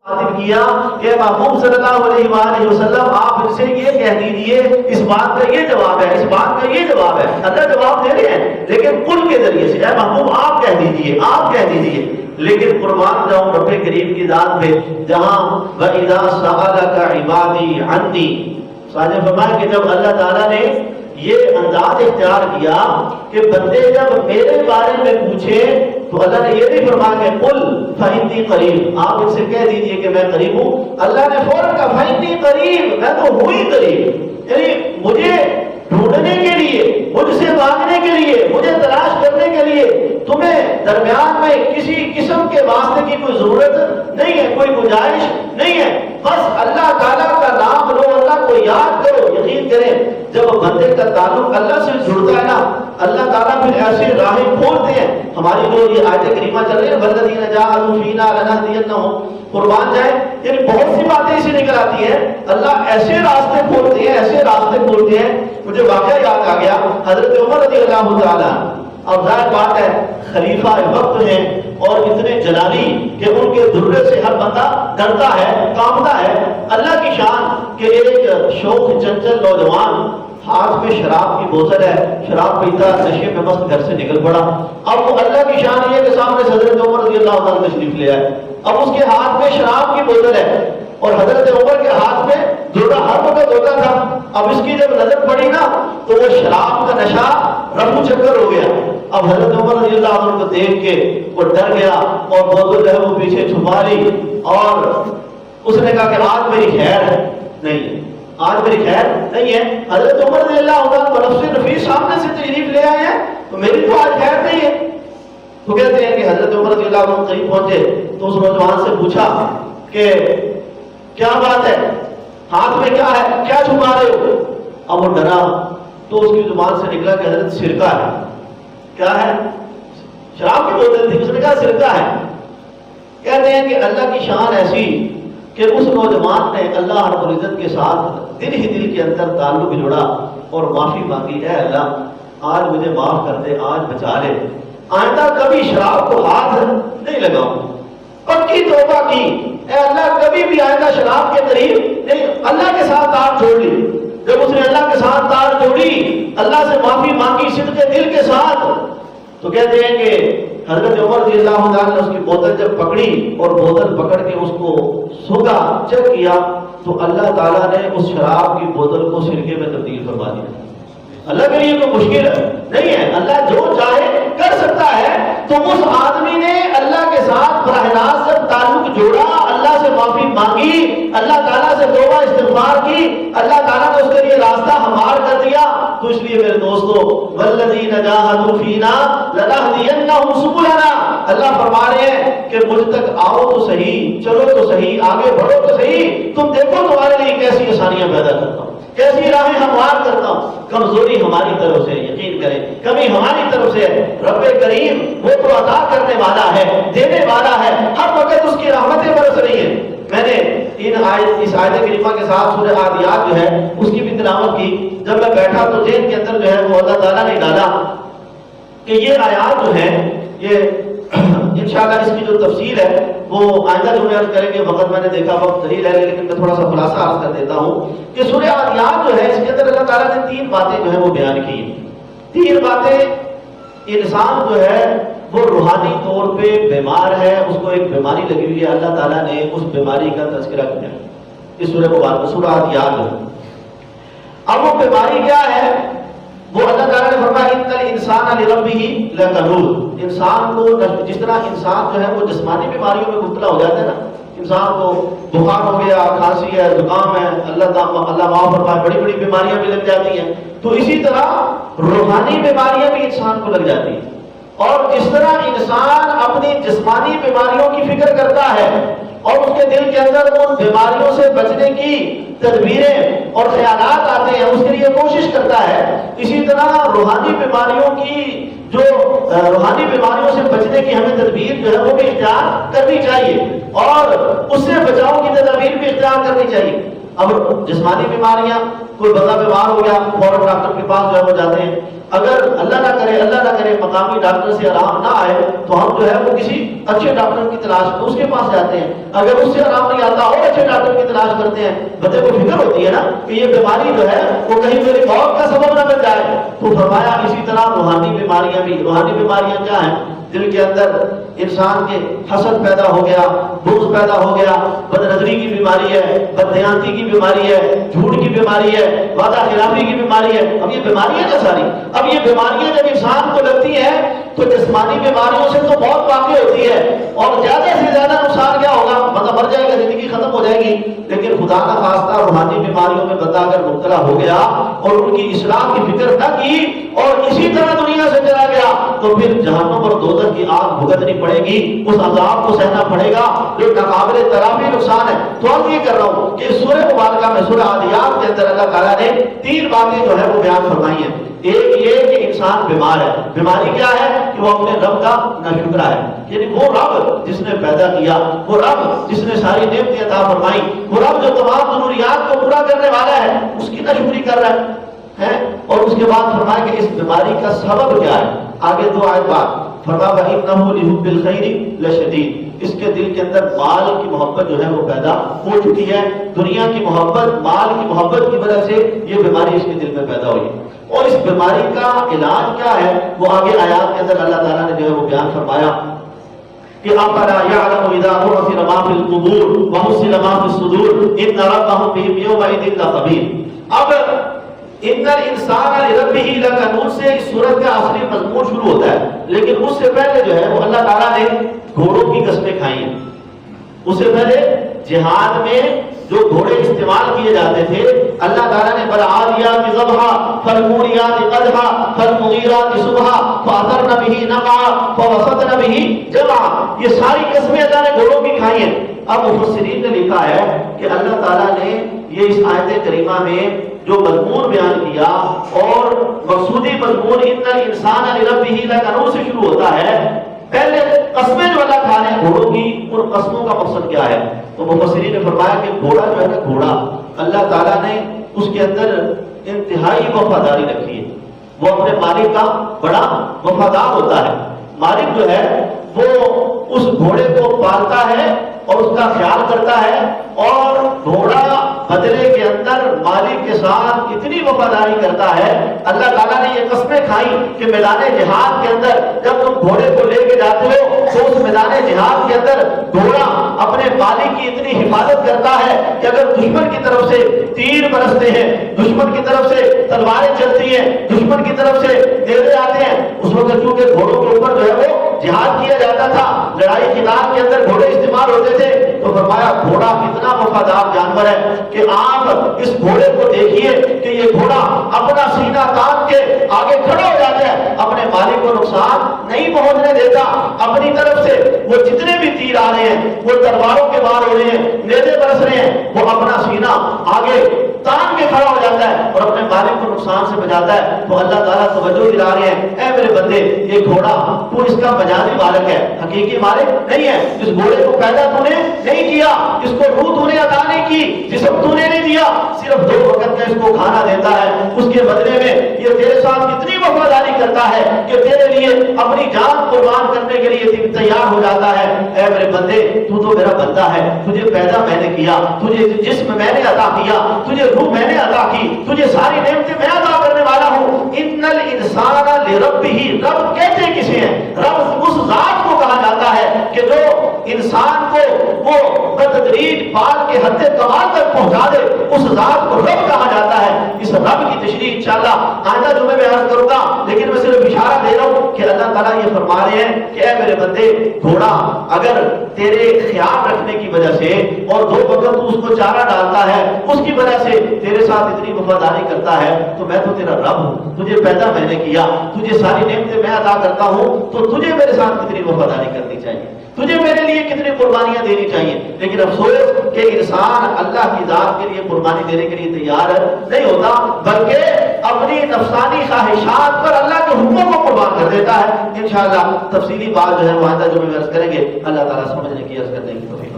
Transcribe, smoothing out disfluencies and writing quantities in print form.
خاطب کیا کہ محبوب صلی اللہ علیہ وآلہ وسلم آپ ان سے یہ کہہ دیجئے، اس بات کا یہ جواب ہے، اس بات کا یہ جواب ہے۔ اللہ جواب دے رہے ہیں لیکن قل کے ذریعے سے، اے محبوب آپ کہہ دیجئے، آپ کہہ دیجئے۔ لیکن قربان جاؤں رب کریم کی ذات پہ، جہاں وَإِذَا سَأَلَكَ عِبَادِي عَنِّي، ساجد فرمایا کہ جب اللہ تعالیٰ نے یہ انداز اختیار کیا کہ بندے جب میرے بارے میں پوچھیں تو اللہ نے یہ نہیں فرمایا کہ قل فإنی قریب، آپ ان سے کہہ دیجئے کہ میں قریب ہوں۔ اللہ نے فوراً کہا فإنی قریب، میں تو ہوں ہی قریب، یعنی مجھے ڈھونڈنے کے لیے، مجھ سے مانگنے کے لیے، مجھے تلاش کرنے کے لیے تمہیں درمیان میں کسی قسم کے واسطے کی کوئی ضرورت نہیں ہے، کوئی گنجائش نہیں ہے۔ بس اللہ تعالیٰ کا نام لو، اللہ کو یاد کرو۔ یقین کریں جب بندے کا تعلق اللہ سے جڑتا ہے نا، اللہ تعالیٰ پھر ایسے راہیں کھولتے ہیں۔ ہماری جو یہ آیت کریمہ چل رہی ہے والذین جاہدوا فینا لنہدینہم، قربان جائے، یعنی بہت سی باتیں اسے نکل آتی ہیں۔ اللہ ایسے راستے کھولتے ہیں، ایسے راستے کھولتے ہیں۔ مجھے واقعہ یاد آ گیا، حضرت عمر رضی اللہ تعالیٰ، اب ظاہر بات ہے خلیفہ وقت ہیں اور اتنے جلالی کہ ان کے درے سے ہر بندہ ڈرتا ہے، کانپتا ہے۔ اللہ کی شان کہ ایک شوخ چنچل نوجوان، ہاتھ میں شراب کی بوتل ہے، شراب پیتا نشے میں مست گھر سے نکل پڑا۔ اب وہ اللہ کی شان یہ کہ سامنے حضرت عمر رضی اللہ عنہ تشریف لے آئے، اب اس کے ہاتھ میں شراب کی بوتل ہے اور حضرت عمر کے ہاتھ میں درا ہر وقت ہوتا تھا۔ اب اس کی جب نظر پڑی نا تو وہ شراب کا نشہ رفو چکر ہو گیا۔ اب حضرت عمر رضی اللہ عنہ کو دیکھ کے وہ ڈر گیا اور بوتل جو ہے وہ پیچھے چھپا لی اور اس نے کہا کہ آج میری خیر نہیں ہے، آج میری خیر نہیں ہے۔ حضرت عمر رضی اللہ عنہ نفس نفیس سامنے سے تشریف لے آئے ہیں تو میری تو آج خیر نہیں ہے۔ تو کہتے ہیں کہ حضرت عمر رضی اللہ عنہ قریب پہنچے تو اس نوجوان سے پوچھا کہ کیا بات ہے، ہاتھ میں کیا ہے، کیا چھپا رہے ہو؟ اب وہ ڈرا تو اس کی زبان سے نکلا کہ حضرت سرکہ ہے۔ کیا ہے؟ شراب کی بوتل تھی، اس نے کہا سرکہ ہے۔ کہتے ہیں کہ اللہ کی شان ایسی کہ اس نوجوان نے اللہ رب العزت کے ساتھ دل ہی دل کے اندر تعلق جوڑا اور معافی مانگی، اے اللہ آج مجھے معاف کر دے، آج بچا لے، آئندہ کبھی شراب کو ہاتھ نہیں لگاؤں۔ پکی توبہ کی، اے اللہ کبھی بھی آئندہ شراب کے قریب نہیں۔ اللہ کے ساتھ تار جوڑ لی۔ جب اس نے اللہ کے ساتھ تار جوڑی، اللہ سے معافی مانگی صدق دل کے ساتھ، تو کہتے ہیں کہ حضرت عمر رضی اللہ عنہ نے اس کی بوتل جب پکڑی اور بوتل پکڑ کے اس کو سوگا چیک کیا تو اللہ تعالیٰ نے اس شراب کی بوتل کو سرکے میں تبدیل فرما دیا۔ اللہ کے لیے کوئی مشکل نہیں ہے، اللہ جو چاہے کر سکتا ہے۔ تو اس آدمی نے اللہ کے ساتھ براہ راست سے تعلق جوڑا، اللہ سے معافی مانگی، اللہ تعالیٰ سے توبہ استغفار کی، اللہ تعالیٰ نے اس کے لیے راستہ ہموار کر دیا۔ تو اس لیے میرے دوستو والذین جاہدوا فینا لنہدینہم سبلنا، اللہ فرما رہے ہیں کہ مجھ تک آؤ تو صحیح، چلو تو صحیح، آگے بڑھو تو صحیح، تم دیکھو تمہارے لیے کیسی آسانیاں پیدا کرتا ہوں، کیسی راہیں ہموار کرتا ہوں۔ کمزوری ہماری طرف سے، یقین کریں کمی ہماری طرف سے، رب کریم وہ تو عطا کرنے والا ہے، دینے والا ہے، ہر وقت اس کی رحمتیں برس رہی ہیں۔ میں نے اس آیت کریمہ کے ساتھ سورہ عادیات جو ہے اس کی بھی تلاوت کی۔ جب میں بیٹھا تو ذہن کے اندر جو ہے وہ اللہ تعالیٰ نے ڈالا کہ یہ آیات جو ہے یہ انشاءاللہ اس کی جو تفصیل ہے وہ آئندہ جو عرض کریں گے، وقت میں نے دیکھا وقت نہیں ہے لیکن میں تھوڑا سا خلاصہ عرض کر دیتا ہوں کہ سورہ عادیات جو ہے اس کے اندر اللہ تعالیٰ نے 3 باتیں جو ہے وہ بیان کی ہیں۔ 3 باتیں، انسان جو ہے وہ روحانی طور پہ بیمار ہے، اس کو ایک بیماری لگی ہوئی ہے، اللہ تعالیٰ نے اس بیماری کا تذکرہ کیا اس سورہ مبارکہ سورہ عادیات میں۔ اب وہ بیماری کیا ہے؟ وہ اللہ تعالیٰ نے فرمایا ان الانسان لربہ لکنود، انسان کو جس طرح انسان جو ہے وہ جسمانی بیماریوں میں مبتلا ہو جاتا ہے نا، انسان کو بخار ہو گیا، کھانسی ہے، زکام ہے، اللہ معاف فرمائے، بڑی بڑی بیماریاں بھی لگ جاتی ہیں، تو اسی طرح روحانی بیماریاں بھی انسان کو لگ جاتی ہیں۔ اور جس طرح انسان اپنی جسمانی بیماریوں کی فکر کرتا ہے اور اس کے دل کے اندر ان بیماریوں سے بچنے کی تدبیریں اور خیالات آتے ہیں، اس کے لیے کوشش کرتا ہے، اسی طرح روحانی بیماریوں سے بچنے کی ہمیں تدبیر جو ہے وہ بھی اختیار کرنی چاہیے اور اس سے بچاؤ کی تدابیر بھی اختیار کرنی چاہیے۔ اب جسمانی بیماریاں، کوئی بندہ بیمار ہو گیا فوراً ڈاکٹر کے پاس جو ہے وہ جاتے ہیں. اگر اللہ نہ کرے مقامی ڈاکٹر سے آرام نہ آئے تو ہم جو ہے وہ کسی اچھے ڈاکٹر کی تلاش میں اس کے پاس جاتے ہیں. اگر اس سے آرام نہیں آتا اور اچھے ڈاکٹر کی تلاش کرتے ہیں. بندے کو فکر ہوتی ہے نا کہ یہ بیماری جو ہے وہ کہیں میری موت کا سبب نہ بن جائے. تو فرمایا اسی طرح روحانی بیماریاں بھی. روحانی بیماریاں کیا ہیں؟ دل کے اندر انسان کے حسد پیدا ہو گیا، بغض پیدا ہو گیا، بد نظری کی بیماری ہے، بددیانتی کی بیماری ہے، جھوٹ کی بیماری ہے، وعدہ خلافی کی بیماری ہے. اب یہ بیماریاں کیا ساری؟ اب یہ بیماریاں جب انسان کو لگتی ہیں تو جسمانی بیماریوں سے تو بہت واقع ہوتی ہے، اور زیادہ سے زیادہ نقصان کیا ہوگا؟ مطلب مر جائے گا، زندگی ختم ہو جائے گی. لیکن خدا نہ خواستہ روحانی بیماریوں میں بندہ اگر مبتلا ہو گیا اور ان کی اصلاح کی فکر نہ کی اور اسی طرح دنیا سے چلا گیا تو پھر جہنم اور دوزخ کی آگ بھگتنی پڑے گی، اس عذاب کو سہنا پڑے گا جو ناقابل تلافی نقصان ہے. تو اب یہ کر رہا ہوں کہ سورہ مبارکہ میں سورہ عادیات کے اندر اللہ تعالیٰ نے 3 باتیں جو ہے وہ بیان فرمائی ہیں. ایک یہ کہ انسان بیمار ہے. بیماری کیا ہے؟ کہ وہ اپنے رب کا ناشکرا ہے. یعنی وہ رب جس نے پیدا کیا، وہ رب جس نے ساری نعمتیں عطا فرمائی، وہ رب جو تمام ضروریات کو پورا کرنے والا ہے، اس کی ناشکری کر رہا ہے. اور اس کے بعد فرمایا کہ اس بیماری کا سبب کیا ہے. آگے 2 آیت بعد فرمایا وَإِنَّهُ لِحُبِّ الْخَيْرِ لَشَدِيدٌ. اس کے دل کے اندر مال کی محبت جو ہے وہ پیدا ہو چکی ہے. دنیا کی محبت، مال کی محبت کی وجہ سے یہ بیماری اس کے دل میں پیدا ہوئی. اور اس بیماری کا علاج کیا ہے وہ آگے آیات کے اندر اللہ تعالیٰ نے جو ہے وہ بیان فرمایا کہ أَفَلَا يَعْلَمُ إِذَا بُعْثِرَ مَا فِي الْقُبُورِ وَحُصِّلَ مَا فِي الصُّدُورِ إِنَّ رَبَّهُم بِهِمْ يَوْمَئِذٍ لَخَبِيرٌ. اب ان الانسان لربہ لکنود سے اس سورت کا اصلی مضمون شروع ہوتا ہے. لیکن اس سے پہلے جو ہے وہ اللہ تعالیٰ نے گھوڑوں کی قسمیں کھائی ہیں. اس سے پہلے جہاد میں جو گھوڑے استعمال کیے جاتے تھے اللہ تعالیٰ نے فالعادیات ضبحا فالموریات قدحا فالمغیرات صبحا فاثرن به نقعا فوسطن به جمعا. یہ ساری قسمیں اللہ نے گھوڑوں کی کھائی ہیں. اب مفسرین نے لکھا ہے کہ اللہ تعالیٰ نے یہ اس آیت کریمہ میں جو مضمون بیان کیا اور مقصودی مضمون ان الانسان لربہ لکنود سے شروع ہوتا ہے. پہلے قسمیں جو اللہ کھا رہے ہیں گھوڑوں کی، ان قسموں کا مقصد کیا ہے؟ تو مفسرین نے فرمایا کہ گھوڑا جو ہے نا، گھوڑا اللہ تعالیٰ نے اس کے اندر انتہائی وفاداری رکھی ہے. وہ اپنے مالک کا بڑا وفادار ہوتا ہے. مالک جو ہے وہ اس گھوڑے کو پالتا ہے اور اس کا خیال کرتا ہے، اور گھوڑا بدلے کے اندر مالک کے ساتھ اتنی وفاداری کرتا ہے. اللہ تعالیٰ نے یہ قسمیں کھائی کہ میدان جہاد کے اندر جب تم گھوڑے کو لے کے جاتے ہو تو اس میدان جہاد کے اندر گھوڑا اپنے مالک کی اتنی حفاظت کرتا ہے کہ اگر دشمن کی طرف سے تیر برستے ہیں، دشمن کی طرف سے تلواریں چلتی ہیں، دشمن کی طرف سے نیزے آتے ہیں، اس وقت چونکہ گھوڑوں کے اوپر جو ہے وہ جہاد کیا جاتا تھا، لڑائی جہاد کے اندر گھوڑے استعمال ہوتے تھے. تو فرمایا گھوڑا اتنا وفادار جانور ہے کہ آپ اس گھوڑے کو دیکھیے کہ یہ گھوڑا اپنا سینہ تان کے آگے کھڑا ہو جاتا ہے، اپنے مالک کو نقصان نہیں پہنچنے دیتا. اپنی طرف سے وہ جتنے بھی تیر آ رہے ہیں، وہ تلواروں کے وار ہو رہے ہیں، نیزے برس رہے ہیں، وہ اپنا سینہ آگے تان کے کھڑا ہو جاتا ہے اور اپنے مالک کو نقصان سے بچاتا ہے. تو اللہ تعالیٰ توجہ دلا رہے ہیں، اے میرے بندے یہ گھوڑا تو اس کا مجازی مالک ہے، حقیقی مالک نہیں ہے. اس گھوڑے کو پیدا تو نے نہیں کیا، اس کو روح تو نے عطا نہیں کی، جسم تو نے نہیں دیا، صرف 2 وقت کا اس کو کھانا دیتا ہے. اس کے بدلے میں یہ تیرے ساتھ کتنی وفاداری کرتا ہے کہ تیرے لیے اپنی جان قربان کرنے کے لیے تیار ہو جاتا ہے. اے میرے بندے تو میرا بندہ ہے، تجھے پیدا میں نے کیا، تجھے جسم میں نے عطا کیا، تجھے روح میں نے عطا کی، تجھے ساری نعمتیں میں عطا کرنے والا ہوں. ان الانسان لربہ، رب کہتے کسے ہیں؟ رب اس ذات کو کہا جاتا ہے کہ جو انسان کو وہ بتدریج پال کے حد کمال تک پہنچا دے، اس ذات کو رب کہا جاتا ہے. اس رب کی تشریح انشاءاللہ آئندہ جمعے میں عرض کروں گا، لیکن میں صرف اشارہ دے رہا ہوں کہ اللہ تعالیٰ یہ فرما رہے ہیں کہ اے میرے بندے گھوڑا اگر تیرے خیال رکھنے کی وجہ سے اور 2 وقت تو اس کو چارہ ڈالتا ہے، اس کی وجہ سے تیرے ساتھ اتنی وفاداری کرتا ہے، تو میں تو تیرا رب ہوں، تجھے پیدا میں نے کیا، تجھے ساری نعمتیں میں عطا کرتا ہوں، تو تجھے میرے ساتھ کتنی وفاداری کرنی چاہیے، تجھے میرے لیے کتنی قربانیاں دینی چاہیے. لیکن افسوس کہ انسان اللہ کی ذات کے لیے قربانی دینے کے لیے تیار نہیں ہوتا، بلکہ اپنی نفسانی خواہشات پر اللہ کے حکموں کو قربان کر دیتا ہے. انشاءاللہ تفصیلی بات جو ہے وہ آئندہ جو میں عرض کریں گے. اللہ تعالیٰ سمجھنے کی عرض کرنے کی توفیق